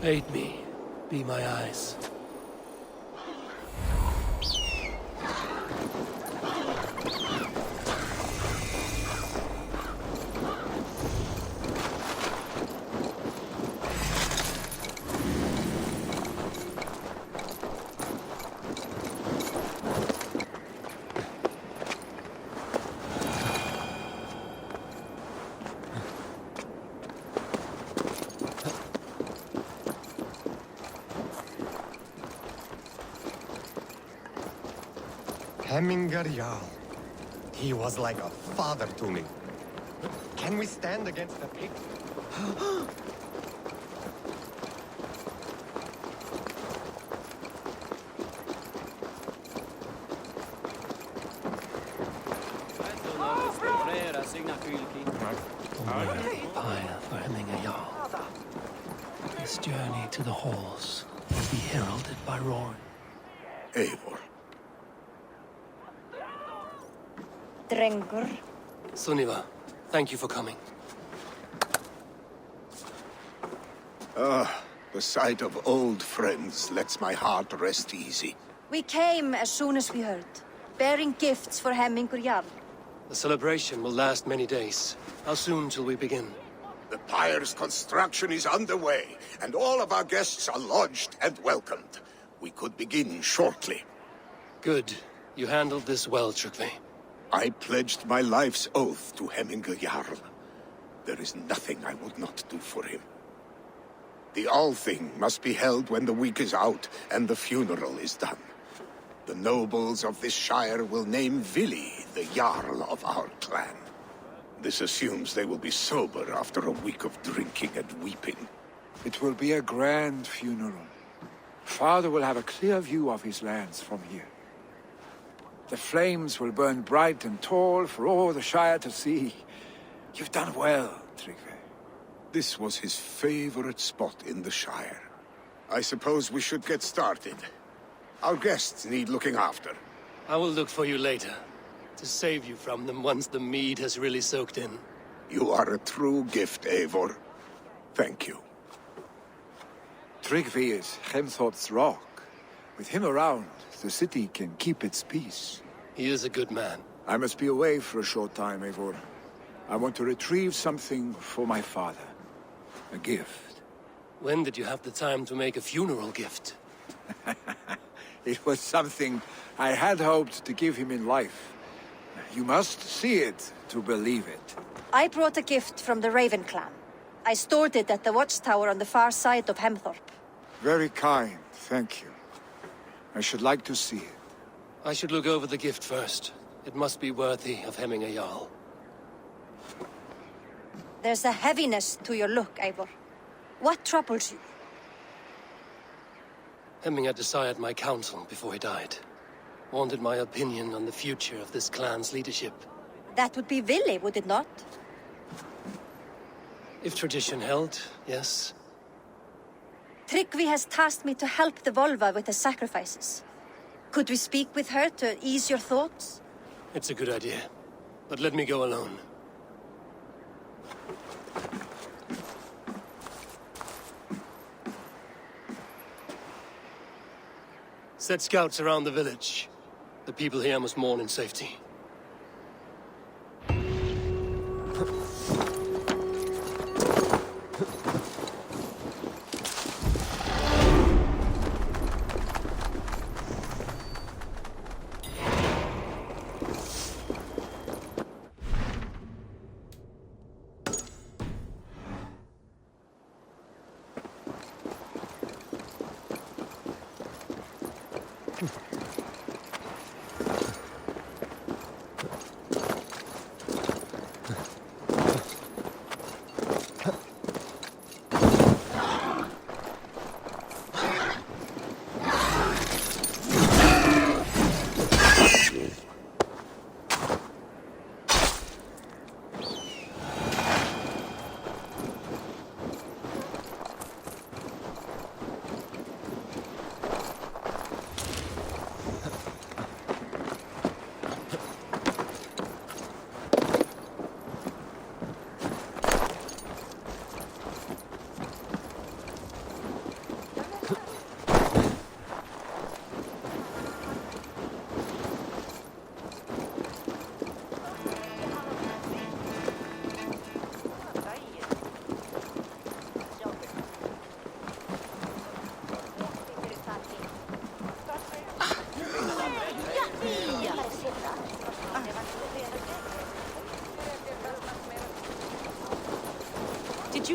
Aid me. Be my eyes. Jarl. He was like a father to me. Can we stand against the pigs? Pyre for Jarl. This journey to the halls will be heralded by roaring. Eivor. Drengur. Sunniva, thank you for coming. The sight of old friends lets my heart rest easy. We came as soon as we heard, bearing gifts for Jarl. The celebration will last many days. How soon till we begin? The pyre's construction is underway, and all of our guests are lodged and welcomed. We could begin shortly. Good. You handled this well, Tryggvi. I pledged my life's oath to Jarl. There is nothing I would not do for him. The Althing must be held when the week is out and the funeral is done. The nobles of this shire will name Vili the Jarl of our clan. This assumes they will be sober after a week of drinking and weeping. It will be a grand funeral. Father will have a clear view of his lands from here. The flames will burn bright and tall for all the Shire to see. You've done well, Tryggvi. This was his favorite spot in the Shire. I suppose we should get started. Our guests need looking after. I will look for you later, to save you from them once the mead has really soaked in. You are a true gift, Eivor. Thank you. Tryggvi is Hemthorpe's rock. With him around, the city can keep its peace. He is a good man. I must be away for a short time, Eivor. I want to retrieve something for my father. A gift. When did you have the time to make a funeral gift? It was something I had hoped to give him in life. You must see it to believe it. I brought a gift from the Raven clan. I stored it at the watchtower on the far side of Hemthorpe. Very kind, thank you. I should like to see it. I should look over the gift first. It must be worthy of Jarl. There's a heaviness to your look, Eivor. What troubles you? Hemming had desired my counsel before he died. Wanted my opinion on the future of this clan's leadership. That would be Vili, would it not? If tradition held, yes. Tryggvi has tasked me to help the Volva with the sacrifices. Could we speak with her to ease your thoughts? It's a good idea. But let me go alone. Set scouts around the village. The people here must mourn in safety.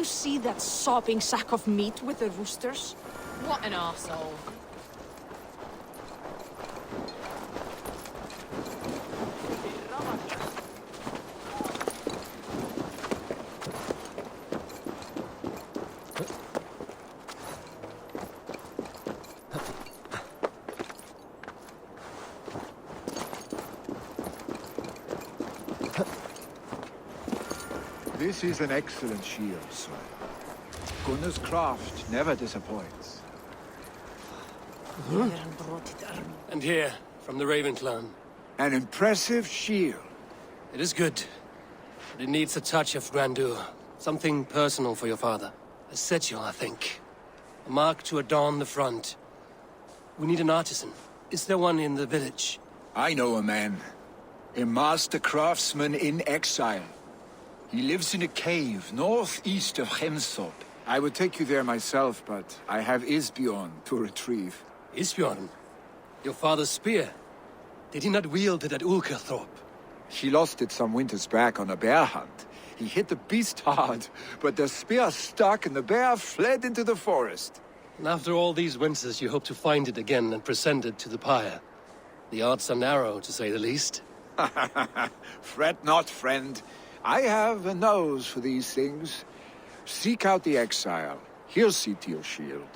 see that sopping sack of meat with the roosters? What an arsehole. This is an excellent shield, sir. Gunnar's craft never disappoints. And here, from the Raven clan. An impressive shield. It is good, but it needs a touch of grandeur. Something personal for your father. A sigil, I think. A mark to adorn the front. We need an artisan. Is there one in the village? I know a man. A master craftsman in exile. He lives in a cave northeast of Hemthorpe. I would take you there myself, but I have Isbjorn to retrieve. Isbjorn? Your father's spear? Did he not wield it at Ulkerthorpe? He lost it some winters back on a bear hunt. He hit the beast hard, but the spear stuck and the bear fled into the forest. And after all these winters, you hope to find it again and present it to the pyre. The odds are narrow, to say the least. Fret not, friend. I have a nose for these things. Seek out the exile. He'll see to your shield.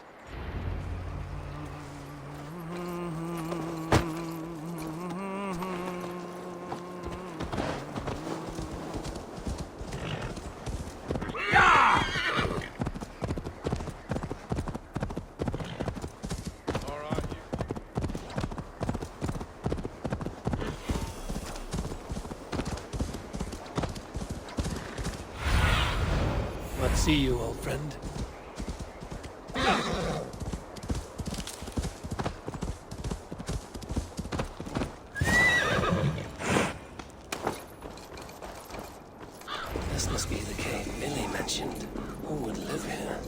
See you, old friend. This must be the cave Millie mentioned. Who would live here?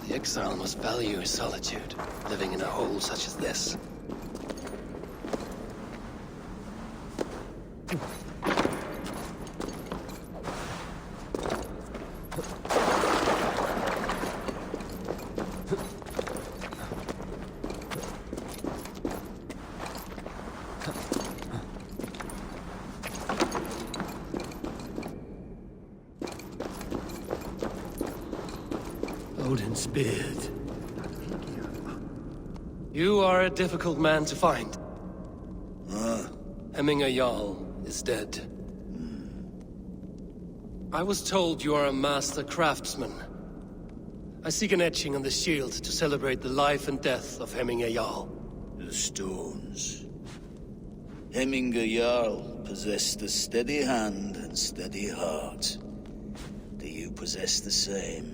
Exile must value his solitude, living in a hole such as this. Odin's beard. You are a difficult man to find. Hemminger Jarl is dead. I was told you are a master craftsman. I seek an etching on the shield to celebrate the life and death of Hemminger Jarl. The stones. Hemminger Jarl possessed a steady hand and steady heart. Do you possess the same?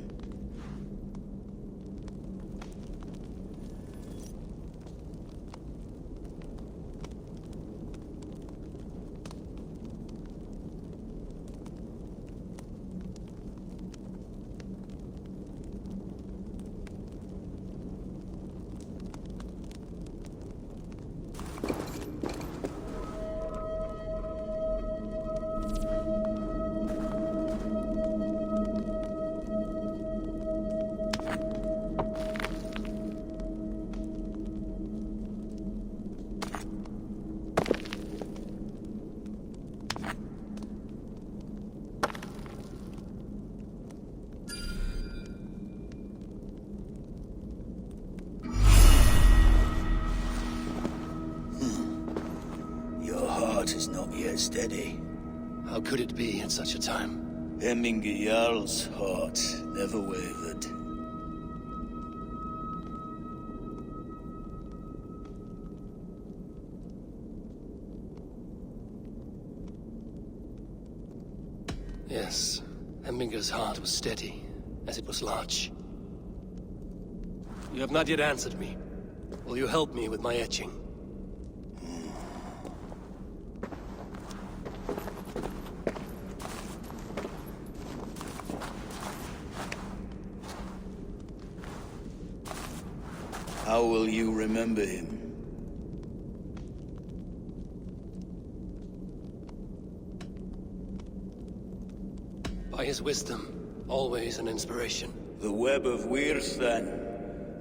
steady. How could it be at such a time? Hemminger Jarl's heart never wavered. Yes, Hemminger's heart was steady, as it was large. You have not yet answered me. Will you help me with my etching? How will you remember him? By his wisdom, always an inspiration. The web of Wirth, then.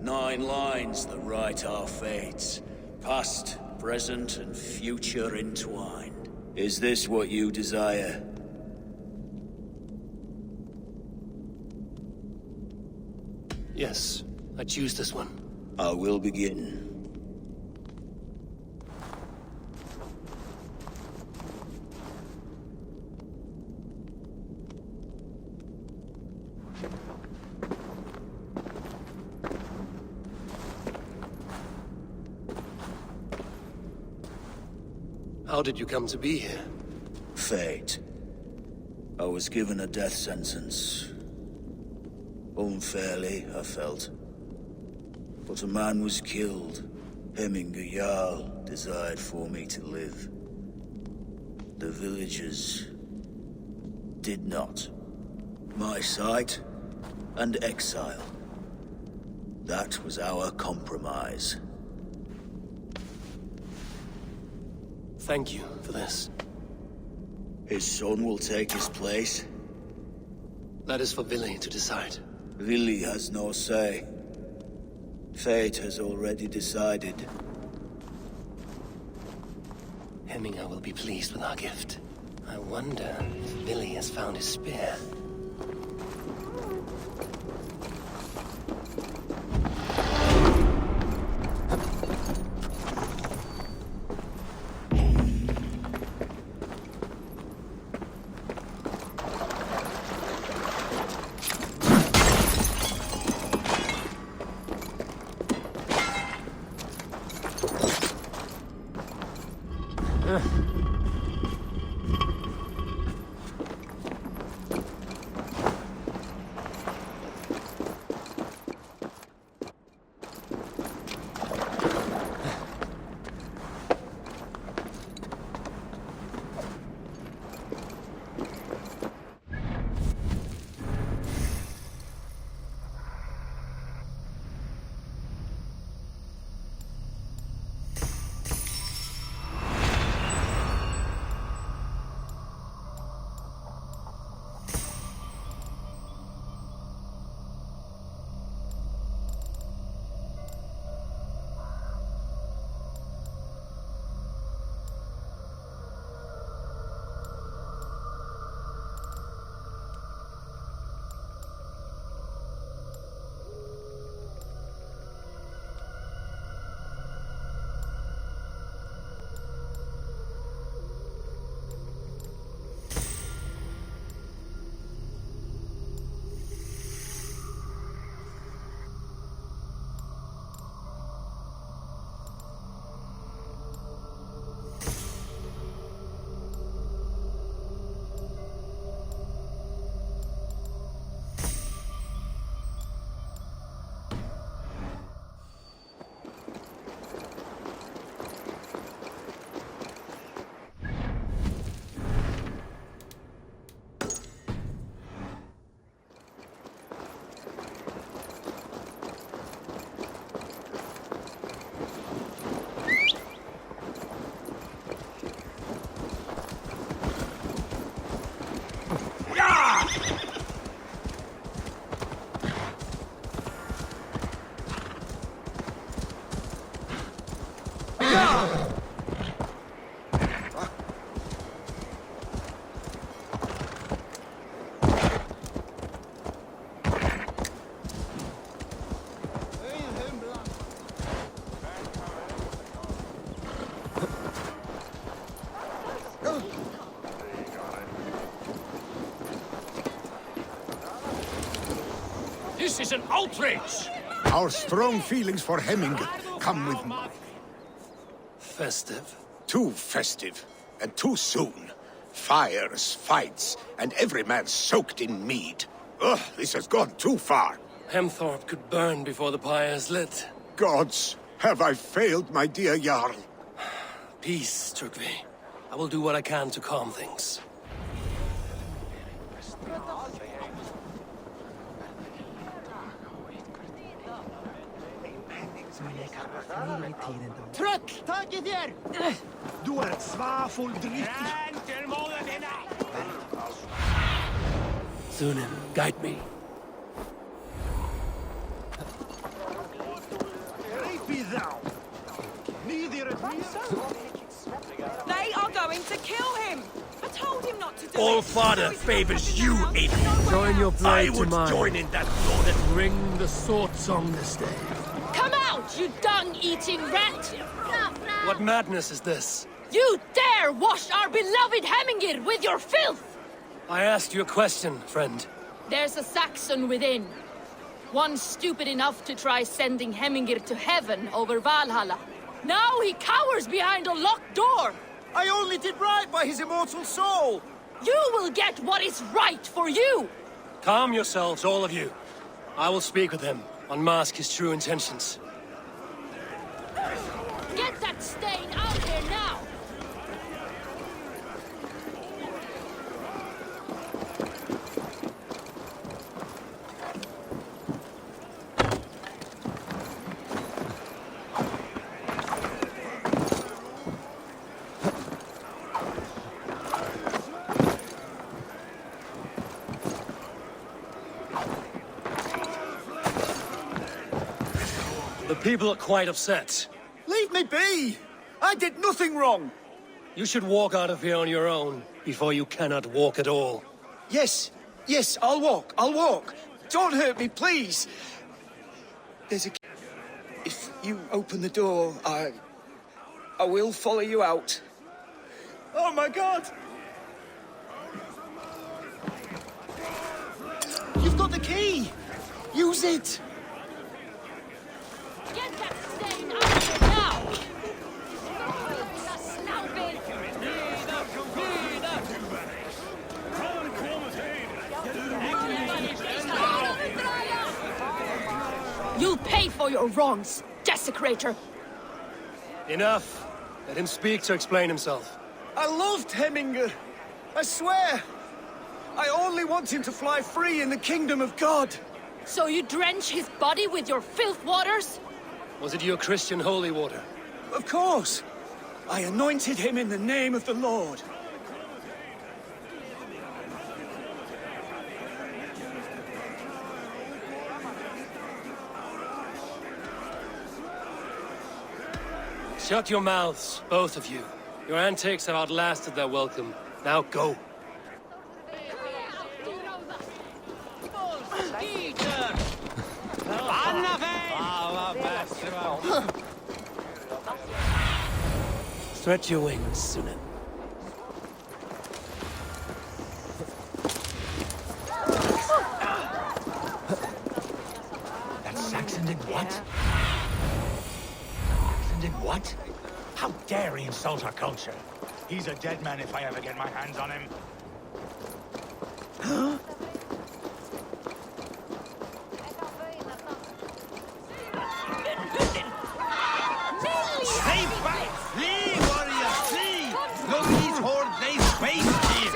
9 lines that write our fates. Past, present, and future entwined. Is this what you desire? Yes, I choose this one. I will begin. How did you come to be here? Fate. I was given a death sentence. Unfairly, I felt. But a man was killed. Hemminger Jarl desired for me to live. The villagers did not. My sight and exile. That was our compromise. Thank you for this. His son will take his place. That is for Billy to decide. Vili has no say. Fate has already decided. Hemminger will be pleased with our gift. I wonder if Billy has found his spear. This is an outrage! Our strong feelings for Hemming come with me. Festive. Too festive, and too soon. Fires, fights, and every man soaked in mead. Ugh, this has gone too far. Hemthorpe could burn before the pyre's lit. Gods, have I failed my dear Jarl? Peace, Trygve. I will do what I can to calm things. Trykk! Tak i þér! Du er et svafull dritt! Sunan, guide me. Creepy thou! Neither at me. They are going to kill him! I told him not to do All it! father favors you, Eivor. Join your I blade to would mine. join in that blood and Ring the sword song this day. Come out, you dung-eating rat! What madness is this? You dare wash our beloved Hemmingir with your filth! I asked you a question, friend. There's a Saxon within. One stupid enough to try sending Hemmingir to heaven over Valhalla. Now he cowers behind a locked door! I only did right by his immortal soul! You will get what is right for you! Calm yourselves, all of you. I will speak with him, unmask his true intentions. Get that stain out there now! The people are quite upset. Leave me be! I did nothing wrong! You should walk out of here on your own, before you cannot walk at all. Yes, I'll walk. Don't hurt me, please. There's a... If you open the door, I will follow you out. Oh my God! You've got the key! Use it! Get that stain out there now! You'll pay for your wrongs, desecrator! Enough. Let him speak to explain himself. I loved Hemminger. I swear. I only want him to fly free in the kingdom of God. So you drench his body with your filth waters? Was it your Christian holy water? Of course. I anointed him in the name of the Lord. Shut your mouths, both of you. Your antics have outlasted their welcome. Now go. Stretch your wings, Sunan. That Saxon did what? Saxon did what? How dare he insult our culture? He's a dead man if I ever get my hands on him. Huh? Stay back! Flee, warrior, flee! Look, these horde, they face here!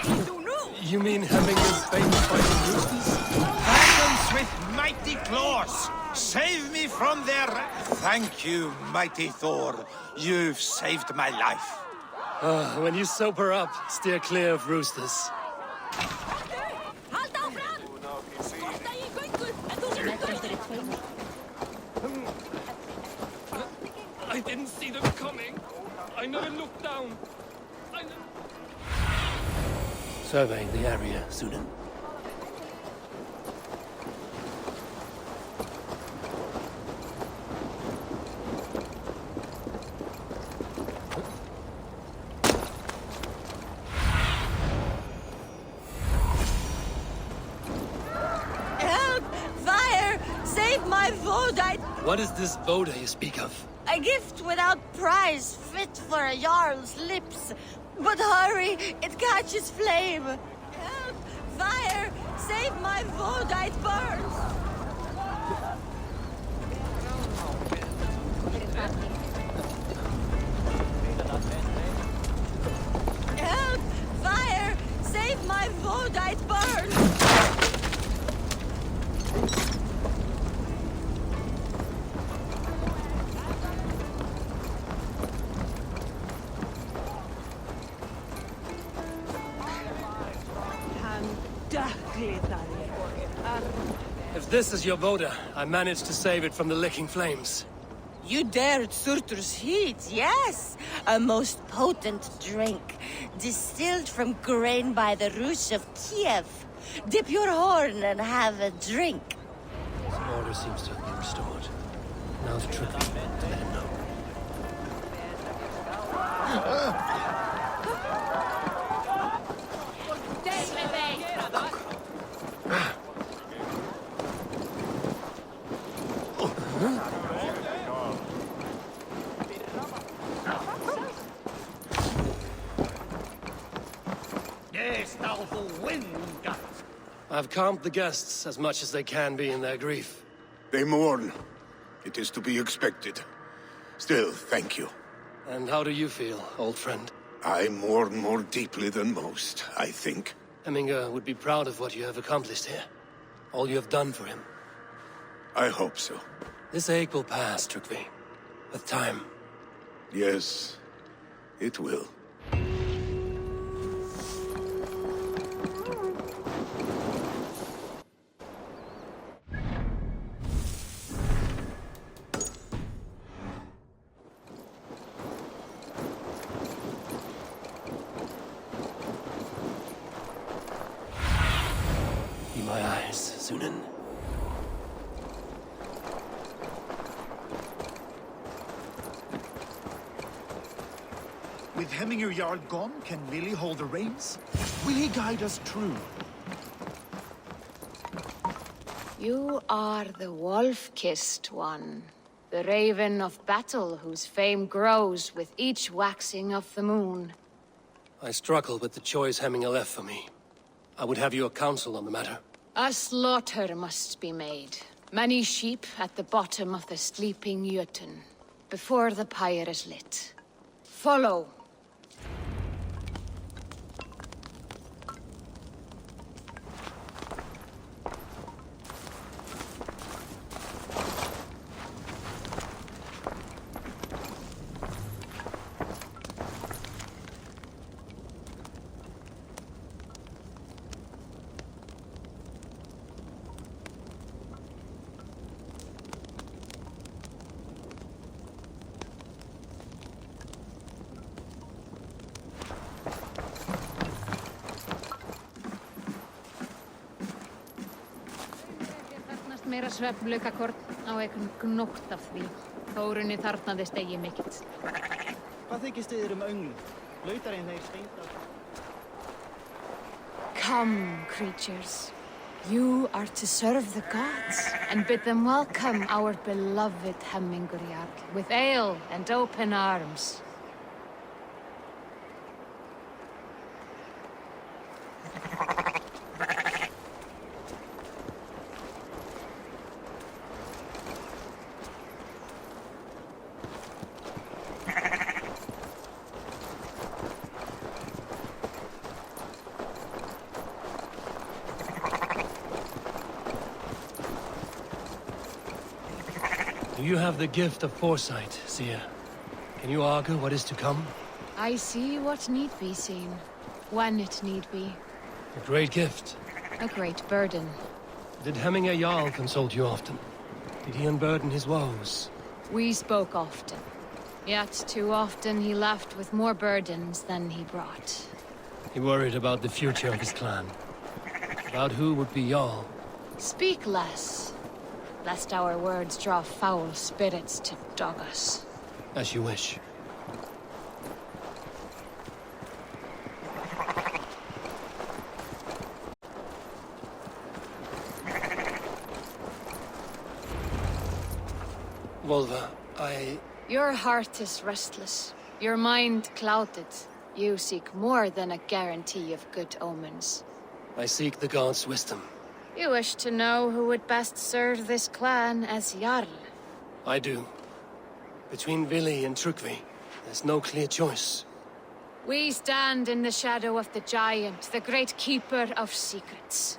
You mean Hemminger's famous fighting roosters? Dragons with mighty claws! Save me from their... Thank you, mighty Thor. You've saved my life. When you sober up, steer clear of roosters. I didn't see them coming. I never looked down. Surveying the area, Sunan. Help! Fire! my Vodite! What is this Voda you speak of? A gift without price, fit for a Jarl's lips. But hurry, it catches flame. Help! Fire! Save my Vodite burns! Help! Fire! Save my Vodite burns! If this is your Voda, I managed to save it from the licking flames. You dared Surtur's heat, yes! A most potent drink, distilled from grain by the Rus of Kiev. Dip your horn and have a drink. Some order seems to have been restored. Now to trick him to let him know. I've calmed the guests as much as they can be in their grief. They mourn. It is to be expected. Still, thank you. And how do you feel, old friend? I mourn more deeply than most, I think. Hemminger would be proud of what you have accomplished here. All you have done for him. I hope so. This ache will pass, Trygve. With time. Yes, it will. Be my eyes, Sunan. With Hemminger Jarl gone, can Lily hold the reins? Will he guide us true? You are the wolf-kissed one. The raven of battle whose fame grows with each waxing of the moon. I struggle with the choice Hemminger left for me. I would have your counsel on the matter. A slaughter must be made. Many sheep at the bottom of the sleeping Jötun, before the pyre is lit. Follow. Meira svefnlaukakorn á einhvern gnótt af því. Þórunni þarfnaðist eigi mikill. Hvað þykist þið öngl? Lautarinn þeir steinda. Come, creatures. You are to serve the gods, and bid them welcome our beloved Hemminger Jarl, with ale and open arms. You have the gift of foresight, seer. Can you augur what is to come? I see what need be seen, when it need be. A great gift. A great burden. Did Hemminger Jarl consult you often? Did he unburden his woes? We spoke often. Yet too often he left with more burdens than he brought. He worried about the future of his clan. About who would be Jarl. Speak less, lest our words draw foul spirits to dog us. As you wish. Volva, Your heart is restless. Your mind clouded. You seek more than a guarantee of good omens. I seek the gods' wisdom. You wish to know who would best serve this clan as Jarl. I do. Between Vili and Trukvi, there's no clear choice. We stand in the shadow of the giant, the great keeper of secrets.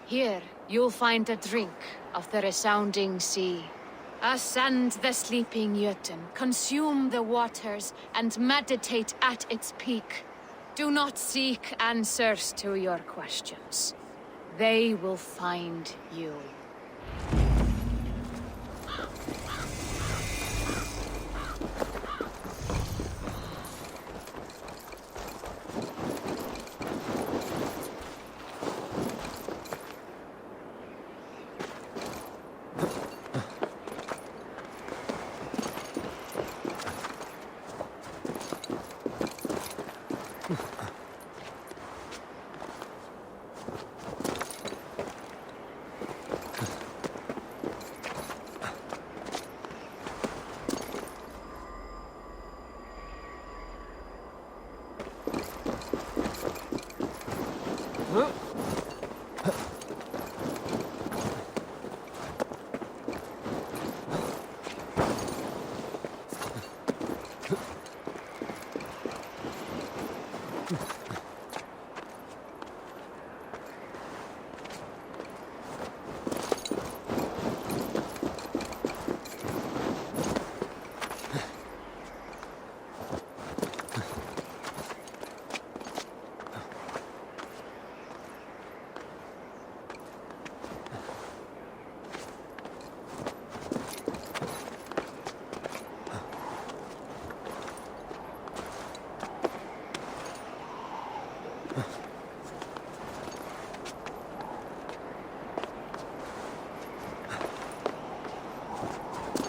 Here, you'll find a drink of the resounding sea. Ascend the sleeping Jötun, consume the waters, and meditate at its peak. Do not seek answers to your questions. They will find you.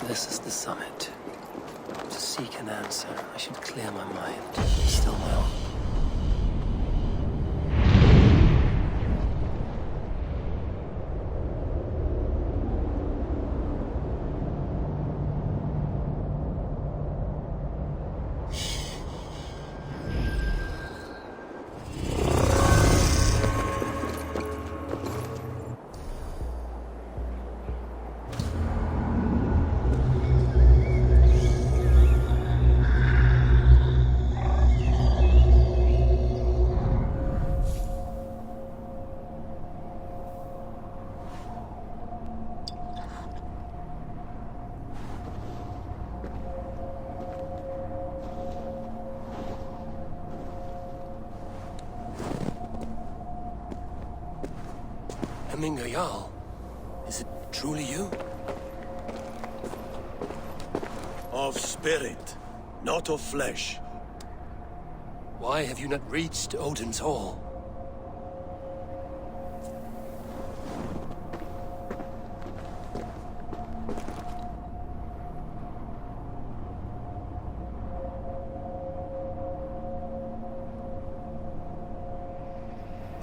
This is the summit. To seek an answer, I should clear my mind. Still my own. Jarl, is it truly you? Of spirit, not of flesh. Why have you not reached Odin's Hall?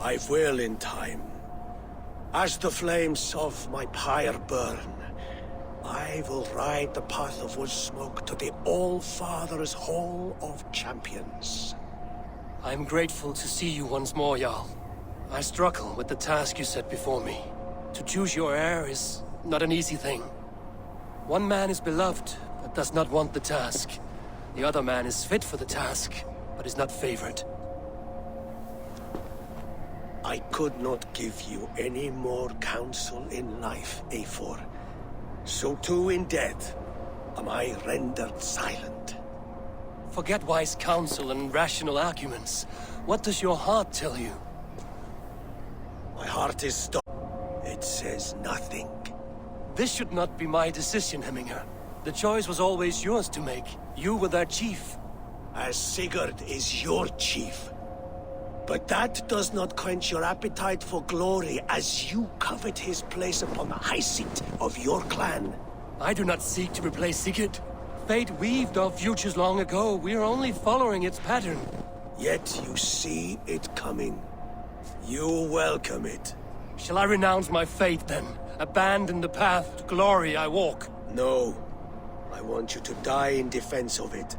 I will in time. As the flames of my pyre burn, I will ride the path of wood smoke to the All-Father's Hall of Champions. I'm grateful to see you once more, Jarl. I struggle with the task you set before me. To choose your heir is not an easy thing. One man is beloved, but does not want the task. The other man is fit for the task, but is not favored. I could not give you any more counsel in life, Eivor. So too in death am I rendered silent. Forget wise counsel and rational arguments. What does your heart tell you? My heart is stuck. It says nothing. This should not be my decision, Hemminger. The choice was always yours to make. You were their chief. As Sigurd is your chief. But that does not quench your appetite for glory as you covet his place upon the high seat of your clan. I do not seek to replace Sigurd. Fate weaved our futures long ago. We are only following its pattern. Yet you see it coming. You welcome it. Shall I renounce my faith then? Abandon the path to glory I walk? No. I want you to die in defense of it.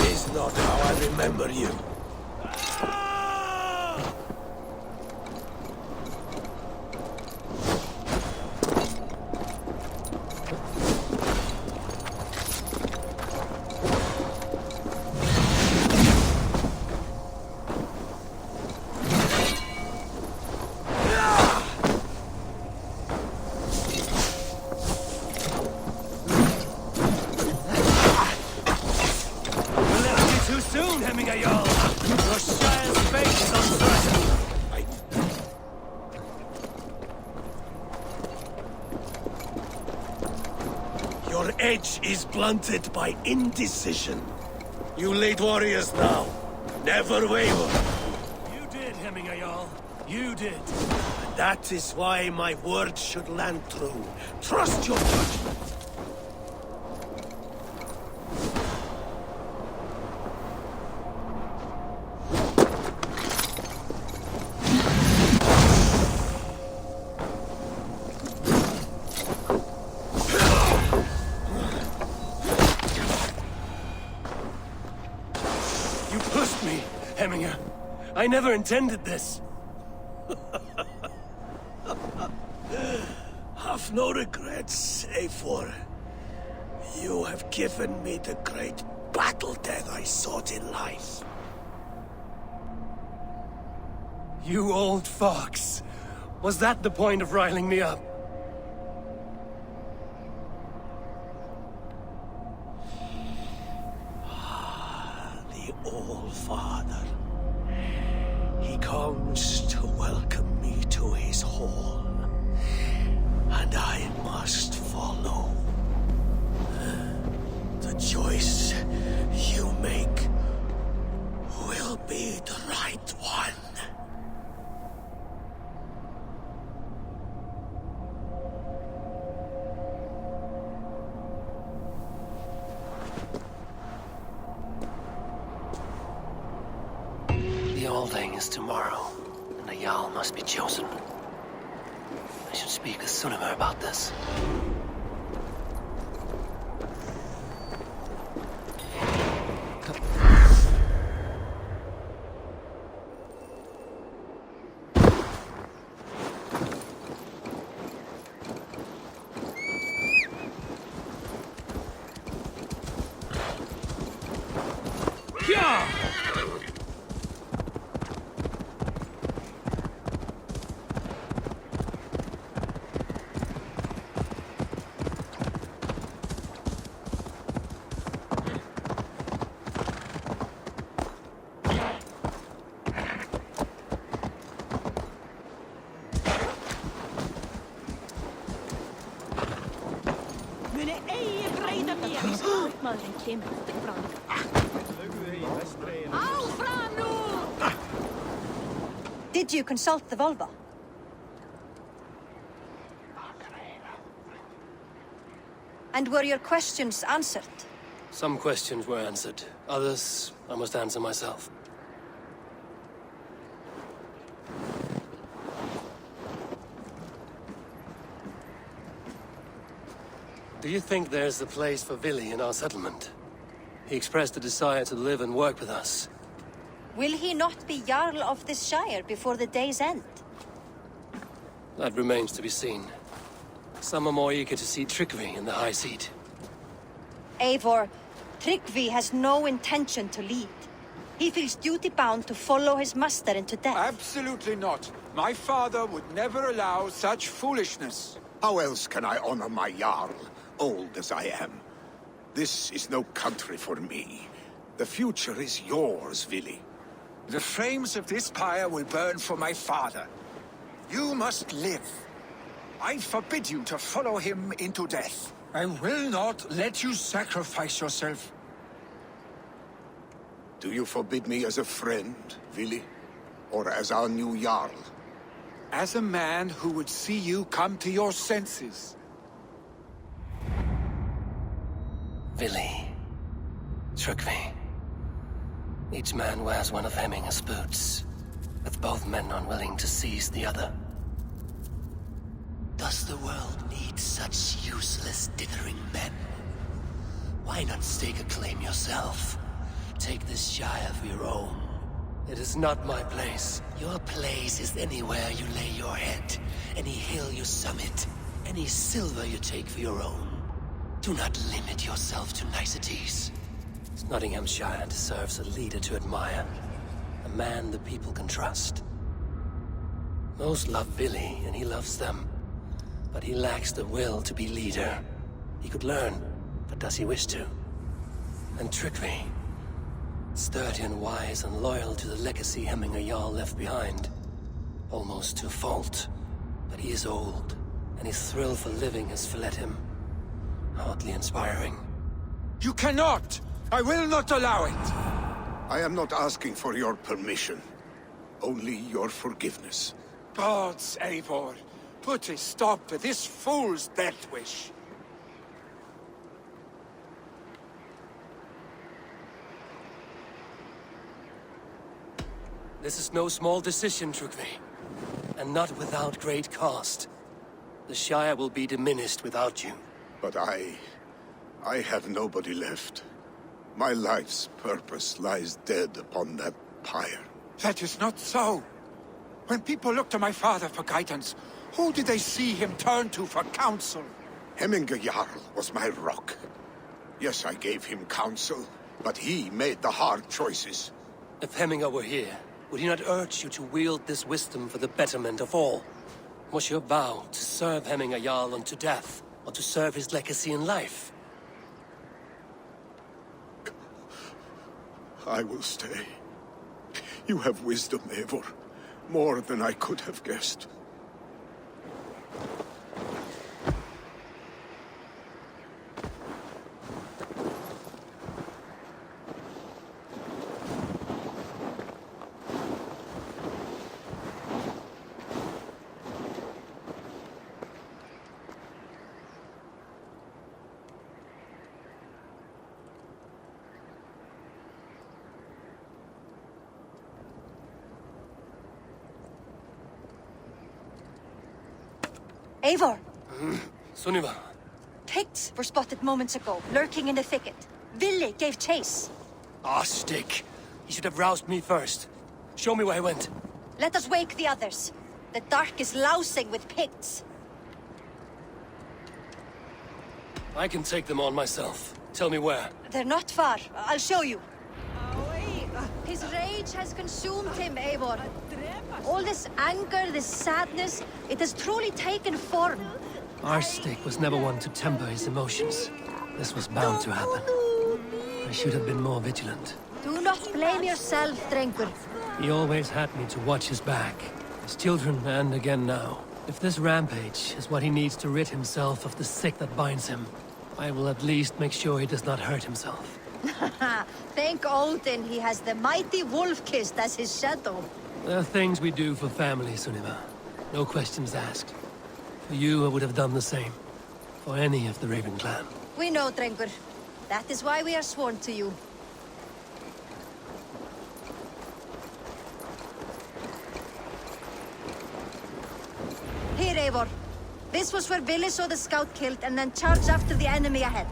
This is not how I remember you. Is blunted by indecision. You lead warriors now. Never waver. You did, Hemminger Jarl. You did. And that is why my word should land true. Trust your judgment. I never intended this. Have no regrets, Eivor. You have given me the great battle death I sought in life. You old fox. Was that the point of riling me up? The All-Father. He comes to welcome me to his hall, and I must follow. The choice you make will be the right one. The Alding is tomorrow, and a Jarl must be chosen. I should speak with Sunnema about this. Did you consult the Volva? And were your questions answered? Some questions were answered. Others, I must answer myself. Do you think there's a place for Vili in our settlement? He expressed a desire to live and work with us. Will he not be Jarl of this shire before the day's end? That remains to be seen. Some are more eager to see Tryggvi in the high seat. Eivor, Tryggvi has no intention to lead. He feels duty-bound to follow his master into death. Absolutely not. My father would never allow such foolishness. How else can I honor my Jarl, old as I am? This is no country for me. The future is yours, Vili. The flames of this pyre will burn for my father. You must live. I forbid you to follow him into death. I will not let you sacrifice yourself. Do you forbid me as a friend, Vili? Or as our new Jarl? As a man who would see you come to your senses. Vili. Tryggvi. Each man wears one of Hemminger's boots, with both men unwilling to seize the other. Does the world need such useless, dithering men? Why not stake a claim yourself? Take this Shire for your own. It is not my place. Your place is anywhere you lay your head, any hill you summit, any silver you take for your own. Do not limit yourself to niceties. Nottinghamshire deserves a leader to admire. A man the people can trust. Most love Billy, and he loves them. But he lacks the will to be leader. He could learn, but does he wish to? And Trygve, sturdy and wise and loyal to the legacy Hemminger Jarl left behind. Almost to a fault. But he is old, and his thrill for living has fled him. Hardly inspiring. You cannot! I will not allow it! I am not asking for your permission. Only your forgiveness. Gods, Eivor, put a stop to this fool's death wish. This is no small decision, Trygve. And not without great cost. The Shire will be diminished without you. But I have nobody left. My life's purpose lies dead upon that pyre. That is not so. When people look to my father for guidance, who did they see him turn to for counsel? Hemminger Jarl was my rock. Yes, I gave him counsel, but he made the hard choices. If Hemminger were here, would he not urge you to wield this wisdom for the betterment of all? Was your vow to serve Hemminger Jarl unto death, or to serve his legacy in life? I will stay. You have wisdom, Eivor. More than I could have guessed. Eivor! Sunniva. Picts were spotted moments ago, lurking in the thicket. Vili gave chase. Ah, stick. He should have roused me first. Show me where he went. Let us wake the others. The dark is lousing with Picts. I can take them on myself. Tell me where. They're not far. I'll show you. His rage has consumed him, Eivor. All this anger, this sadness, it has truly taken form. Our stick was never one to temper his emotions. This was bound to happen. I should have been more vigilant. Do not blame yourself, Drengur. He always had me to watch his back. His children, and again now. If this rampage is what he needs to rid himself of the sick that binds him, I will at least make sure he does not hurt himself. Thank Odin he has the mighty Wolf-Kissed as his shadow. There are things we do for family, Sunniva. No questions asked. For you, I would have done the same. For any of the Raven clan. We know, Drengur. That is why we are sworn to you. Here, Eivor. This was where Vili saw the scout killed and then charged after the enemy ahead.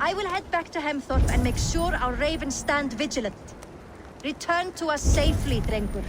I will head back to Hemthorpe and make sure our ravens stand vigilant. Return to us safely, Drengur.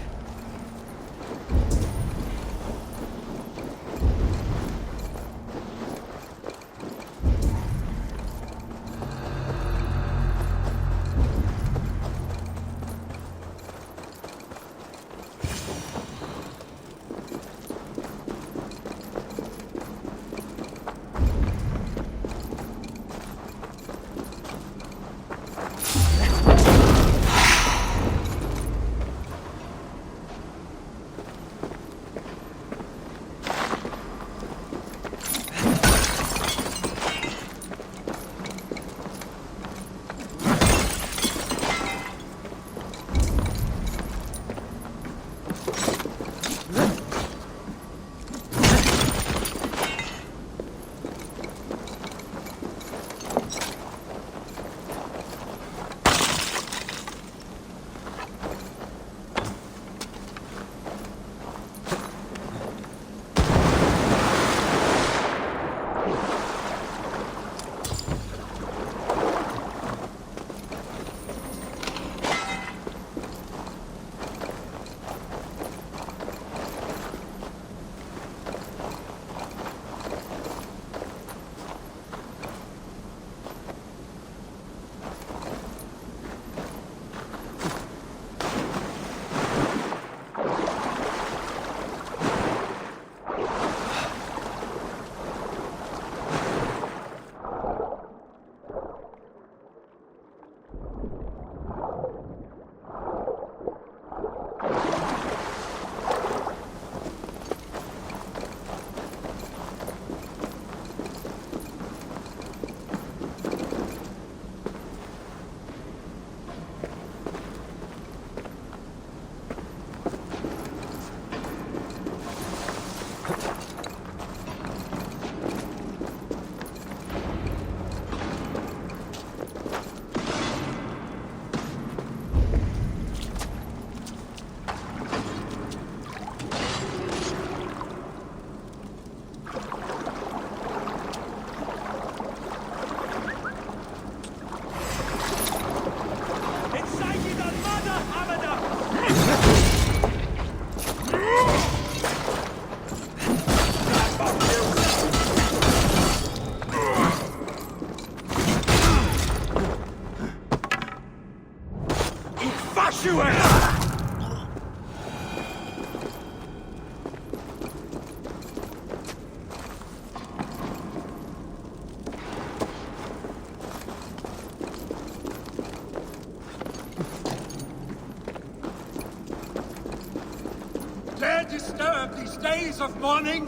days of mourning?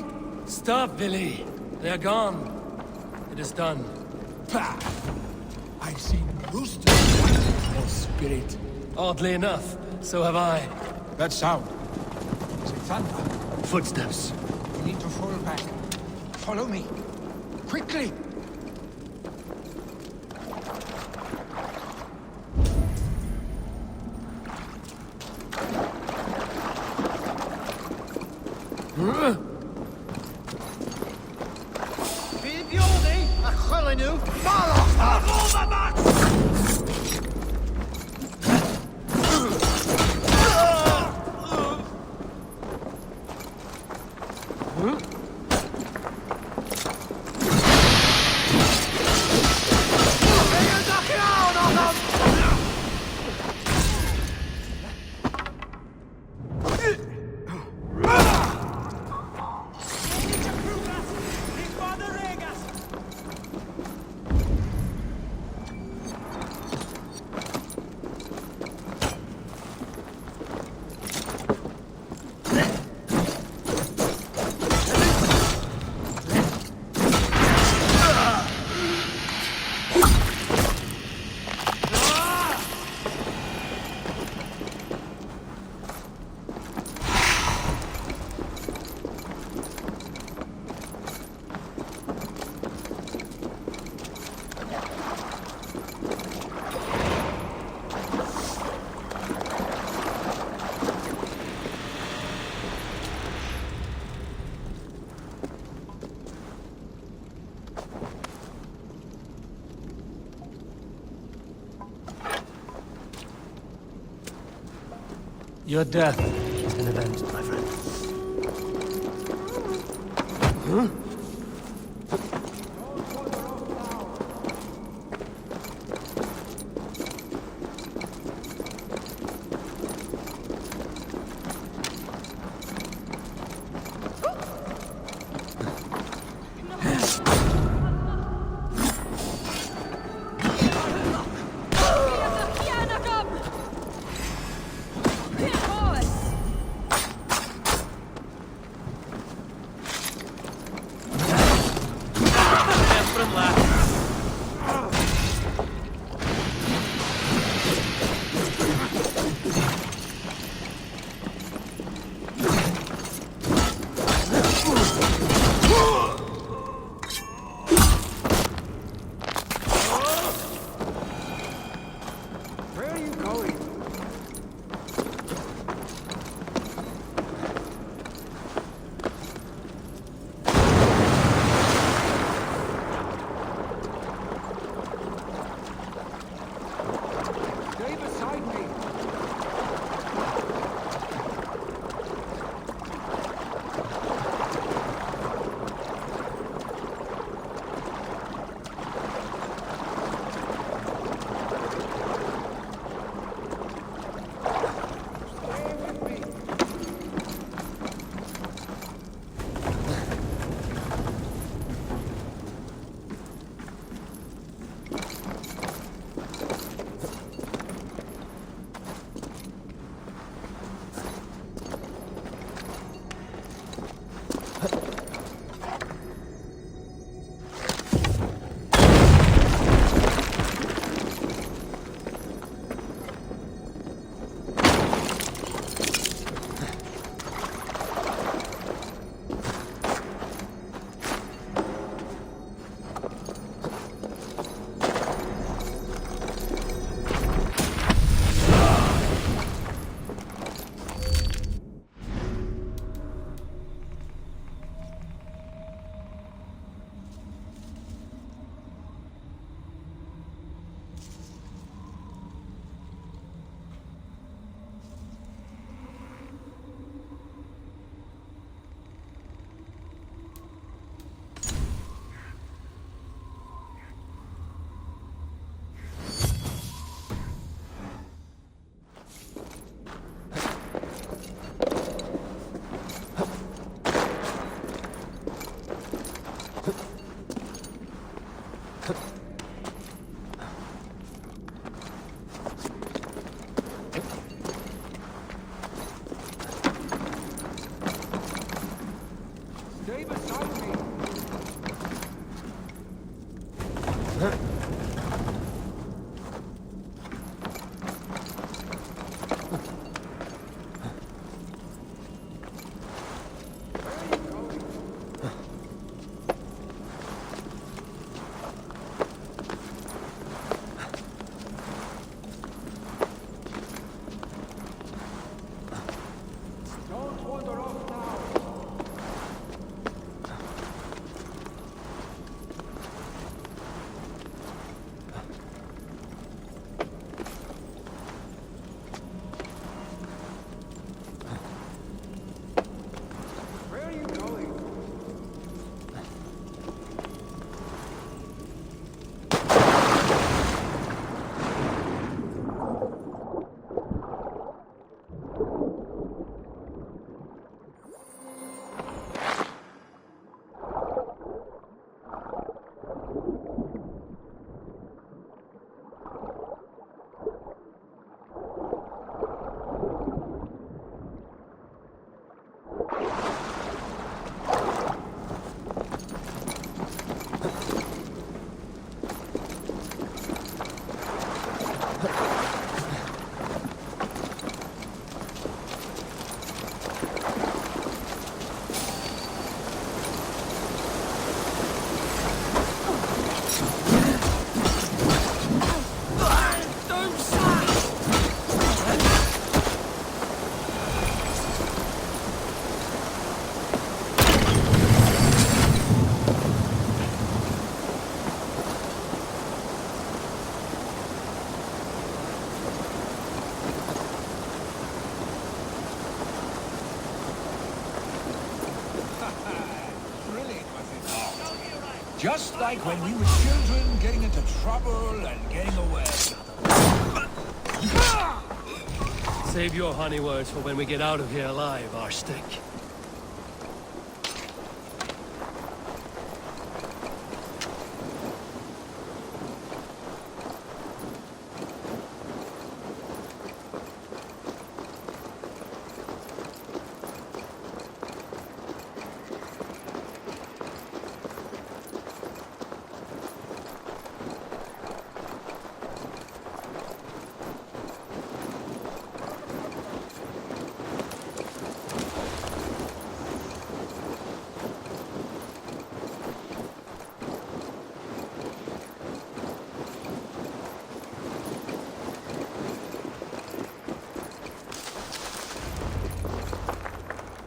Stop, Billy. They're gone. It is done. Pah! I've seen roosters fight your spirit. Oddly enough, so have I. That sound. Is it thunder? Footsteps. We need to fall back. Follow me. Quickly! Your death is an event, my friend. Huh? Just like when we were children, getting into trouble and getting away. Save your honey words for when we get out of here alive, Arstick.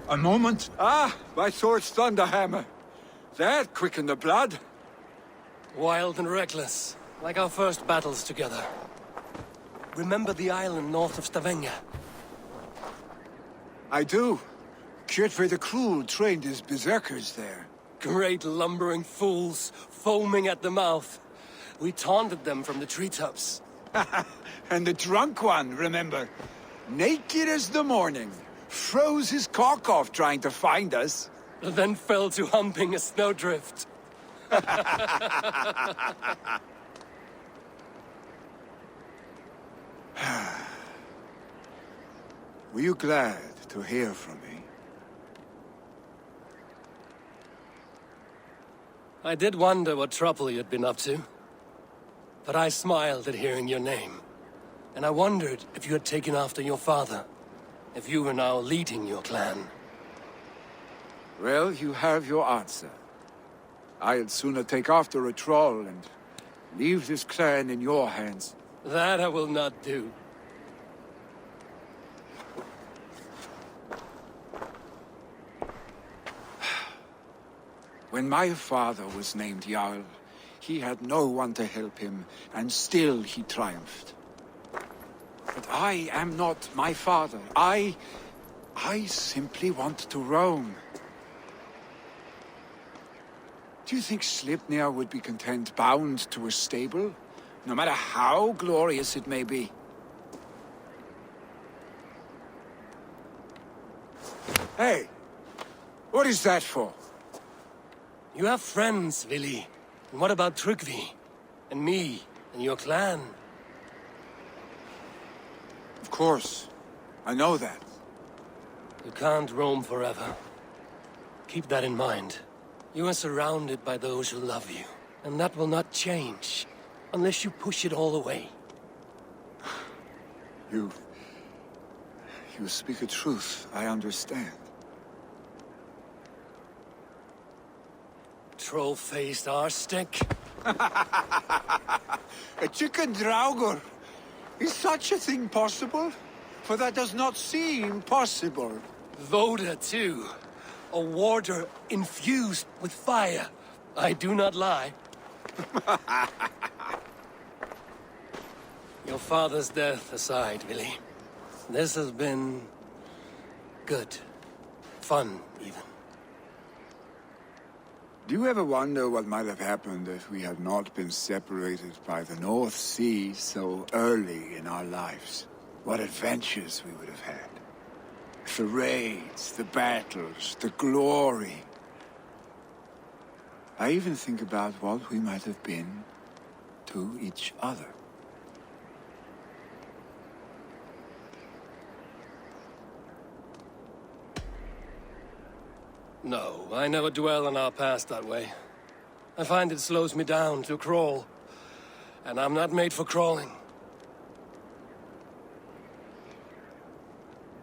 A moment. Ah, my sword's thunderhammer. That quickened the blood. Wild and reckless, like our first battles together. Remember the island north of Stavanger? I do. Kjotve the Cruel trained his berserkers there. Great lumbering fools, foaming at the mouth. We taunted them from the treetops. And the drunk one, remember? Naked as the morning. Froze his cock off trying to find us. Then fell to humping a snowdrift. Were you glad to hear from me? I did wonder what trouble you'd been up to. But I smiled at hearing your name. And I wondered if you had taken after your father. If you were now leading your clan. Well, you have your answer. I'd sooner take after a troll and leave this clan in your hands. That I will not do. When my father was named Jarl, he had no one to help him, and still he triumphed. But I am not my father. I simply want to roam. Do you think Sleipnir would be content bound to a stable? No matter how glorious it may be? Hey! What is that for? You have friends, Vili. And what about Tryggvi? And me? And your clan? Of course. I know that. You can't roam forever. Keep that in mind. You are surrounded by those who love you. And that will not change, unless you push it all away. You speak a truth, I understand. Troll-faced arstink. A chicken draugr! Is such a thing possible? For that does not seem possible. Voda, too. A warder infused with fire. I do not lie. Your father's death aside, Willie. This has been... good. Fun, even. Do you ever wonder what might have happened if we had not been separated by the North Sea so early in our lives? What adventures we would have had. The raids, the battles, the glory. I even think about what we might have been to each other. No, I never dwell on our past that way. I find it slows me down to crawl. And I'm not made for crawling.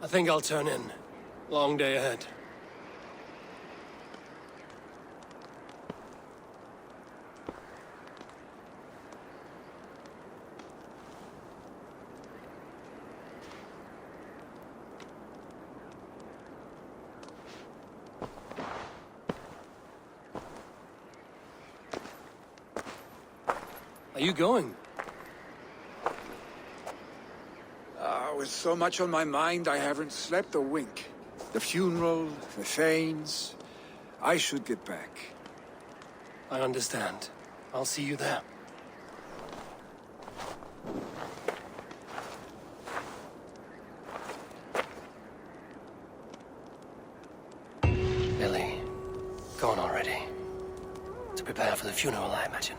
I think I'll turn in. Long day ahead. Are you going? With so much on my mind, I haven't slept a wink. The funeral, the Thanes... I should get back. I understand. I'll see you there. Billy, gone already. To prepare for the funeral, I imagine.